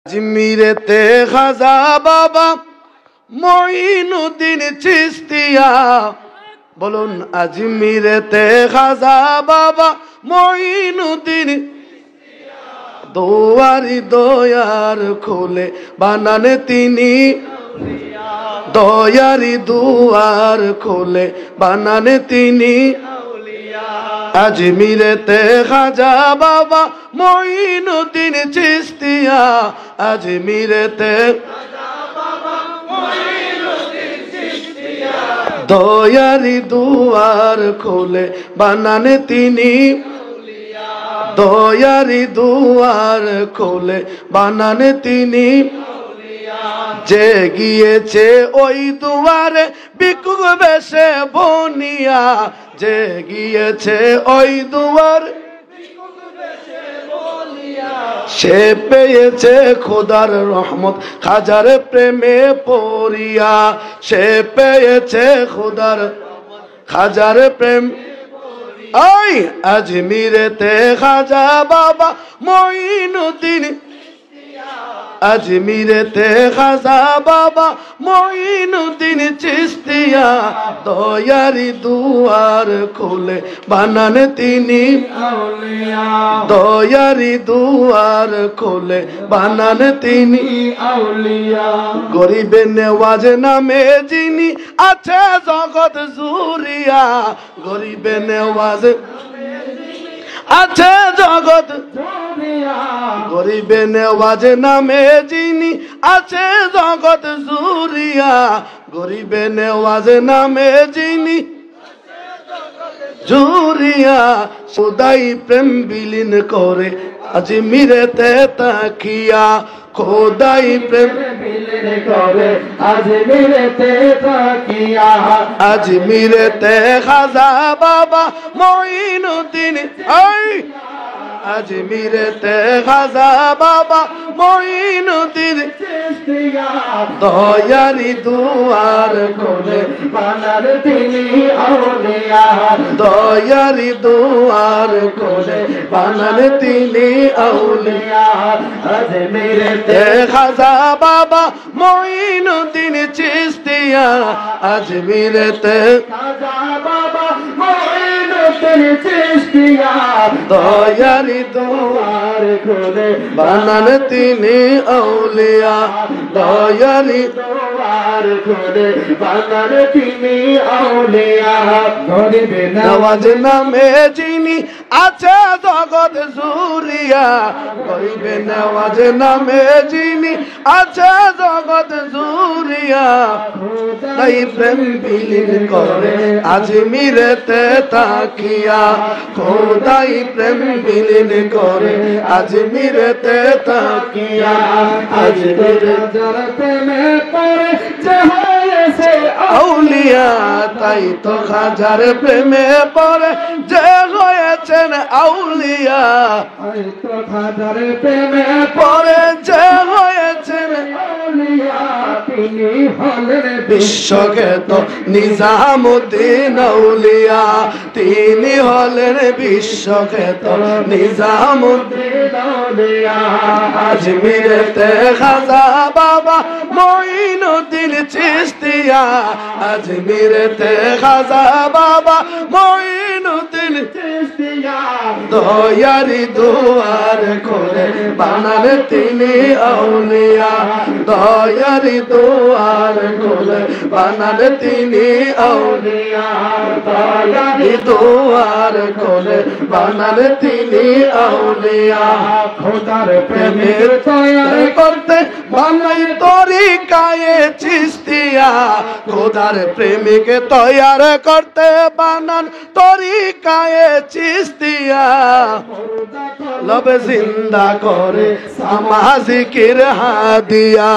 আজমিরেতে খাজা বাবা মঈনুদ্দিন চিশতিয়া, বলুন আজমিরেতে খাজা বাবা মঈনুদ্দিন। দোয়ারি দয়ার খোলে বানানে তিনি, দয়ারি দুয়ার খোলে বানানে তিনি। আজমিরেতে খাজা বাবা মঈনুদ্দিন চিশতিয়া, আজমিরেতে দয়ারি দুয়ার খোলে বানানে তিনি, দয়ারি দুয়ার খোলে বানানে তিনি। যে গিয়েছে ওই দুয়ারে ভিক্ষুক বেশে বনিয়া, যে গিয়েছে ওই দুয়ার সে পেয়েছে খোদার রহমত খাজার প্রেমে পড়িয়া, সে পেয়েছে খোদার খাজার প্রেম। ওই আজমিরেতে খাজা বাবা মঈনুদ্দিন, আজমিরেতে খাজা বাবা মঈনুদ্দিন চিশতিয়া, দয়ারি দুয়ার খোলে বানানে তিনি, দয়ারি দুয়ার খোলে বানানে তিনি। গরিবে নেওয়াজ নামে যিনি আছে জগৎ জুরিয়া, গরিবে নেওয়াজ আছে জগৎ, গরিবে নেওয়াজ নামে যিনি আছে জগৎ জুরিয়া, গরিবে নেওয়াজ নামে যিনি জুরিয়া। খোদাই প্রেম বিলীন করে আজমিরেতে তাকিয়া, খোদাই প্রেম বিলীন করে আজমিরেতে তাকিয়া। আজমিরেতে খাজা বাবা মঈনুদ্দিন, আজমিরেতে খাজা বাবা মঈনুদ্দিন চিশতিয়া, দয়ারি দুয়ার খোলে বানানে তিনি আউলিয়া, দয়ারি দুয়ার খোলে বানানে তিনি আউলিয়া। আজমিরেতে খাজা বাবা মঈনুদ্দিন চিশতিয়া, আজমিরেতে খাজা বাবা মঈনুদ্দিন চিশতিয়া, দয়ারি দুয়ার খোলে বানানে তিনি আউলিয়া, দয়ারি দুয়ার খোলে বানানে তিনি আউলিয়া। গরিবে নেওয়াজ নামে যিনি আছে জগৎ জুরিয়া, গরিবে নেওয়াজ নামে যিনি আছে জগৎ জুরিয়া। খোদাই প্রেম বিলীন করে আজমিরেতে তাকিয়া, খোদাই প্রেম বিলীন করে আজমিরেতে তাকিয়া। আজমিরেতে প্রেমে পড়ে যে হয়েছে আউলিয়া, তাই তো খাজার প্রেমে পড়ে যে হয়েছেন আউলিয়া, তাই তো খাজার প্রেমে পড়ে যে হয়েছেন আউলিয়া। তিনি হলেন বিশ্বখ্যাত নিজামুদ্দিন আউলিয়া, তিনি হলেন বিশ্বখ্যাত নিজামুদ্দিন আউলিয়া। আজমিরেতে খাজা বাবা মঈনুদ্দিন চিশতিয়া, আজমিরেতে খাজা বাবা মঈনুদ্দিন চিশতিয়া, দয়ারি দুয়ার খোলে বানানে তিনি আউলিয়া, দয়ারি দুয়ার খোলে বানানে তিনি আউলিয়া, দয়ারি দুয়ার খোলে বানানে তিনি আউলিয়া। খোদার প্রেমের তৈয়ার করতে বানাই তরিকায়ে চিশতিয়া, খোদার প্রেমিকে তৈয়ার করতে বানান তরিকায়ে চিশতিয়া। লবে জিন্দা করে সামাজিকের হাদিয়া,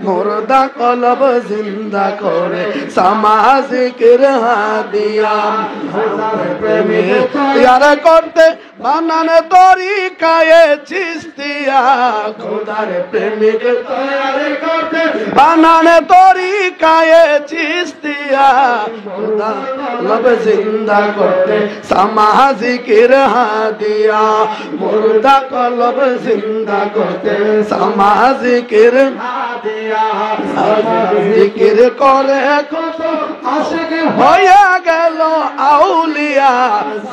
মুর্দা কলব জিন্দা করে সামাজিকের হাদিয়া। খোদার প্রেমিকে তৈয়ার করতে বানানে তরিকায়ে চিস্তিয়া খোদার প্রেমিক তৈরি করতে বানানে তরিকায়ে চিস্তিয়া খোদা लब जिंदा करते समा जिकिर हादिया मुर्दा को लब जिंदा करते समा जिकिर हादिया जिकिर करे कत आशिक होया गेल आउलिया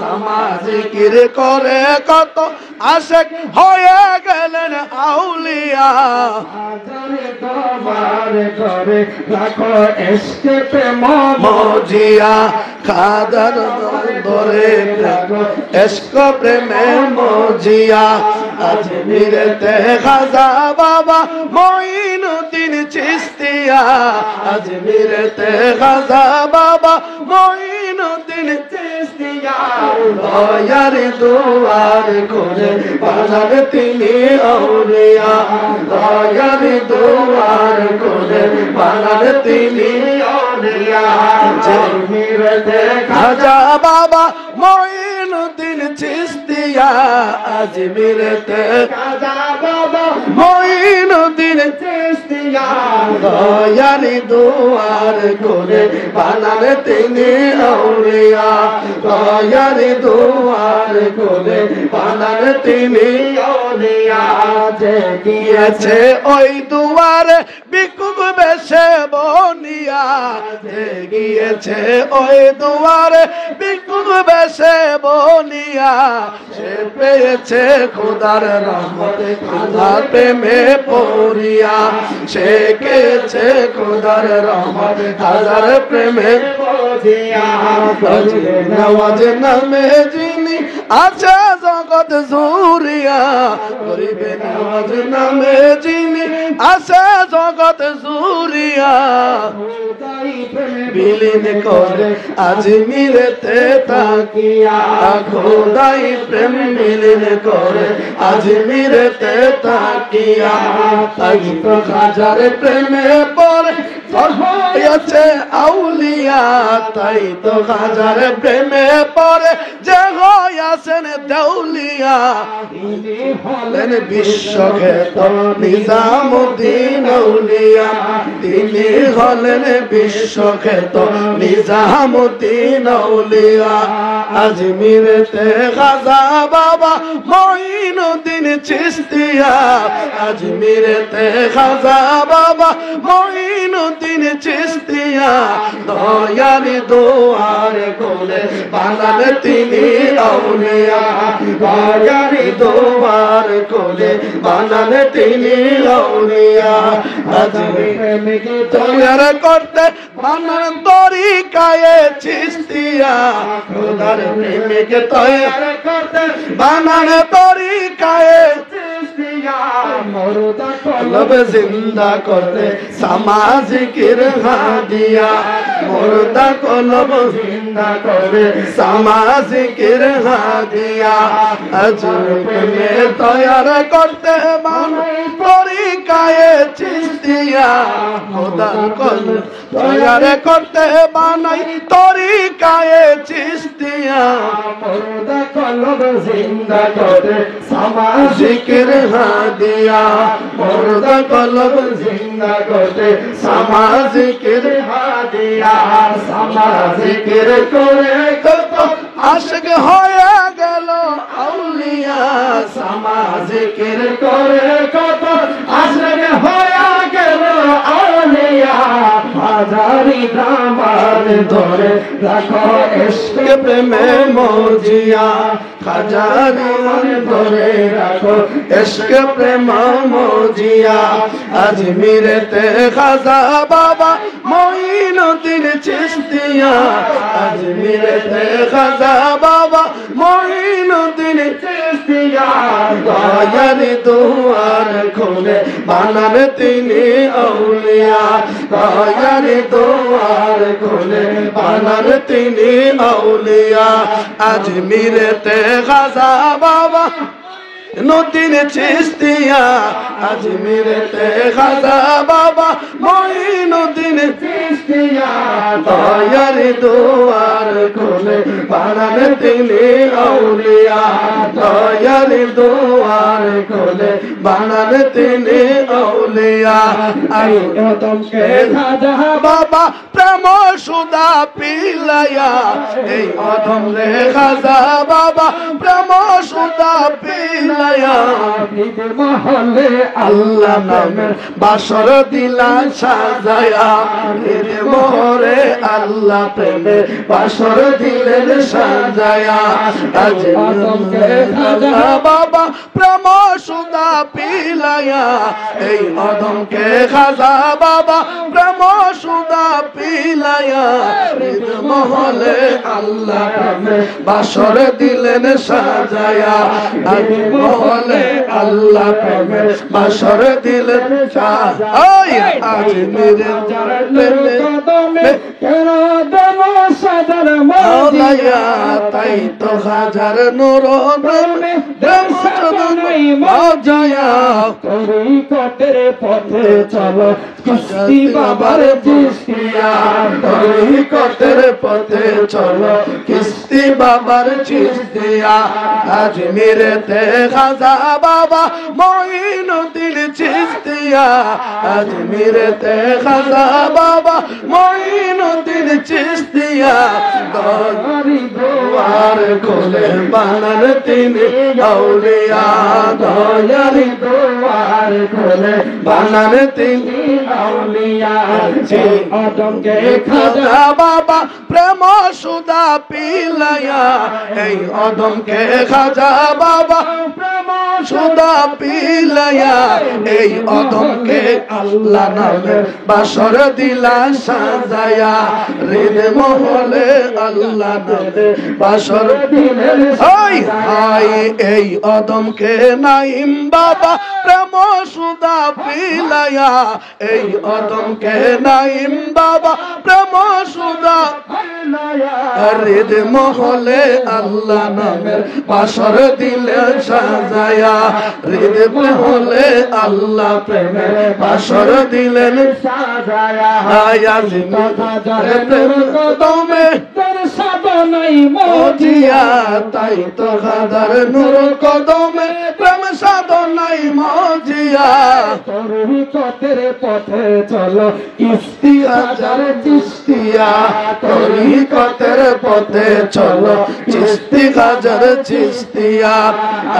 समा जिकिर करे कत आशिक होया गेलेन आउलिया करे राखो इश्क पे मौजिया खादर दरे इश्क प्रेमे मौजिया अजमेर ते खाजा बाबा मोइनुद्दीन चिश्तिया अजमेर ते खाजा बाबा मोइनुद्दीन चिश्तिया दयार दुआर खोले बाजार तिनी औलिया दयार दुआर खोले बाजार तिनी औलिया अजमेर ते खाजा बाबा मोइनुद्दीन चिश्तिया अजमेर ते खाजा बाबा मोइनुद्दीन चिश्तिया दयारी दुआर खोले बानाने तिनी औलिया दयारी दुआर खोले बानाने तिनी औलिया जे গিয়েছে ওই দুয়ারে বিকুব বেশে বনিয়া যে গিয়েছে ওই দুয়ারে বিকুব বেশে বনিয়া সে পেয়েছে খোদার রহমত খোদার প্রেমে পড়িয়া সে পেয়েছে খোদার রহমত খোদার প্রেমে পড়িয়া নওয়াজ নামে যিনি আছে জগৎ জুরিয়া গরিবে নওয়াজ নামে যিনি আছে জগৎ জুরিয়া বিলীন করে আজমিরেতে তাকিয়া খোদাই প্রেম বিলীন করে আজমিরেতে তাকিয়া তাই তো হাজার প্রেমে পড়ে হয়েছে আউলিয়া তাই তো হাজার প্রেমে পড়ে যে হয়েছেন দেউলিয়া তিনি হলেন বিশ্বখ্যাত নিজামুদ্দিন আউলিয়া তিনি হলেন বিশ্বখ্যাত নিজামুদ্দিন আউলিয়া আজমিরেতে খাজা বাবা মঈনুদ্দিন চিশতিয়া আজমিরেতে খাজা বাবা মঈনুদ্দিন চিশতিয়া দয়ারি দুয়ার খোলে বানান তিনি আউলিয়া দয়ারি দুয়ার খোলে বানান তিনি আউলিয়া আজমির তৈয়ার করতে বানান তরিকায়ে চিশতিয়া খোদার প্রেমিক তৈয়ার করতে বানান তরিকায়ে চিশতিয়া মুর্দা কলব জিন্দা করতে সमा जिकिर हादिया मुर्दा कलब जिंदा करे समा जिकिर हादिया अजब में तैयार करते बानो तरीकाए चिश्तिया खुदा कल तैयार करते बानाई तरीकाए चिश्तिया मुर्दा कलब जिंदा करे समा जिकिर हादिया मुर्दा कलब जिंदा करते समा जिकिर हादिया समा जिकिर करे कत आशिक होया गेल औलिया समा जिकिर करे कत आशिक होया गेल औलिया हाजारी दामन धरे राखो इश्क प्रेमे मौजिया हाजारी धरे राखो इश्क प्रेम मौजिया अजमीरेते खाजा बाबा मोइनुद्दीन चिश्तिया अजमीरेते खाजा बाबा मोइनुद्दीन चिश्तिया दयारी दुआर खोले बानान तिनी औलिया दयारी दुआर खोले बानान तिनी औलिया अजमीरेते खाजा बाबा নদীন চিস্তিয়া আজমিরেতে খাজা বাবা মঈনুদ্দিন চিস্তিয়া দয়ার দুয়ার খুলে বানান তিনি আউলিয়া দয়ার দুয়ার খুলে বানান তিনি আউলিয়া আই অদমকে খাজা বাবা প্রেম সুদা পিলায়া এই অদম রে খাজা বাবা প্রেম সুদা পিলায়া মহলে আল্লাহ নামের বাসর দিলা সাজায়া মোরে আল্লাহ প্রেমে বাসর দিলেন সাজায়া আজ অদমকে খাজা বাবা প্রেম সুদা পিলায়া এই অদমকে খাজা বাবা প্রেম সুদা পিলায়া মহলে আল্লাহ প্রেমে বাসর দিলেন সাজায়া আজ মহলে আল্লাহ প্রেমে বাসর দিলেন সাজায়া আজ মেরে প্রেমে কেন দেব সাজার মাওলায়া তাই তো হাজার নূর প্রেমে দেব সাজাই মাওলায়া তরিকতের পথে চলো কিস্তি বাবার চিস্তিয়া তরিকতের পথে চলো কিস্তি বাবার চিস্তিয়া আজমিরেতে খাজা বাবা মঈনুদ্দিন চিস্তিয়া আজমিরেতে খাজা বাবা মঈনুদ্দিন চিস্তিয়া দয়ারি দুয়ার খুলে বানান তিনি আউলিয়া দয়ারি দুয়ার খুলে বানান তিনি আউলিয়া এই অদমকে খাজা বাবা প্রেম সুদা পিলায়া এই অদমকে খাজা বাবা প্রেম সুদা পিলায়া এই অদমকে আল্লাহ নামে বাসর দিলা সাজায়া হৃদ মহলে আল্লাহ নামে বাসর দিলেন হাই হাই এই অদমকে নাইম বাবা প্রেম সুদা পিলায়া এই অদমকে নাইম বাবা প্রেম সুদা পিলায়া হৃদ মহলে আল্লাহ নামের বাসর দিলেন সাজায়া হৃদ মহলে আল্লাহ প্রেমে বাসর দিলেন সাজায়া আয়াজিমের কদমে তোর সাধনাই মজিয়া তাই তো খাজার নূর কদমে প্রেম সাধনাই মজিয়া তরিকতের পথে চলো কিস্তি হাজার চিস্তিয়া তরিকতের পথে চলো চিস্তি হাজার চিস্তিয়া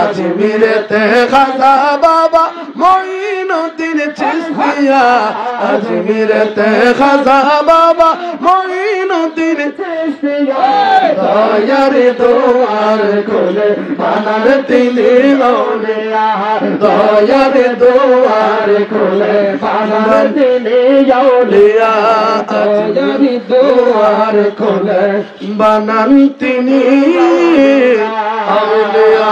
আজমিরেতে খাজা বাবা মঈনুদ্দিন চিস্তিয়া আজমিরেতে খাজা বাবা মঈনুদ্দিন চিস্তিয়া দয়ার দুয়ার খুলে বানান তিনি আউলিয়া দয়ার দুয়ার খুলে বানান তিনি আউলিয়া দয়ার দুয়ার খুলে বানান তিনি আউলিয়া